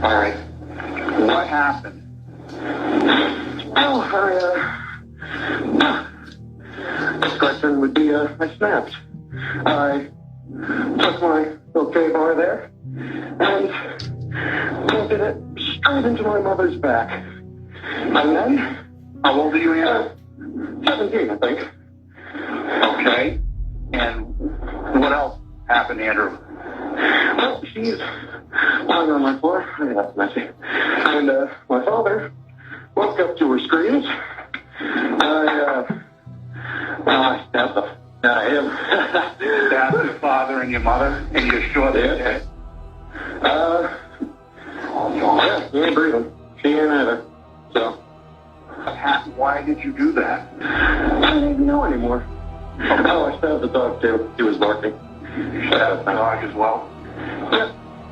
All right. What happened? Oh, this question would be, I snapped. I took my little K bar there and pointed it straight into my mother's back. And then, How old are you, Andrew? 17, I think. Okay. And what else happened, Andrew? Well, she's lying on my floor. I mean, that's messy. And my father woke up to her screams. I stabbed the out of him. That's your father and your mother, and you're sure they're dead? Yeah, he ain't breathing. She ain't either. So, Why did you do that? I don't even know anymore. Oh, I stabbed the dog too. He was barking. You stabbed the dog as well?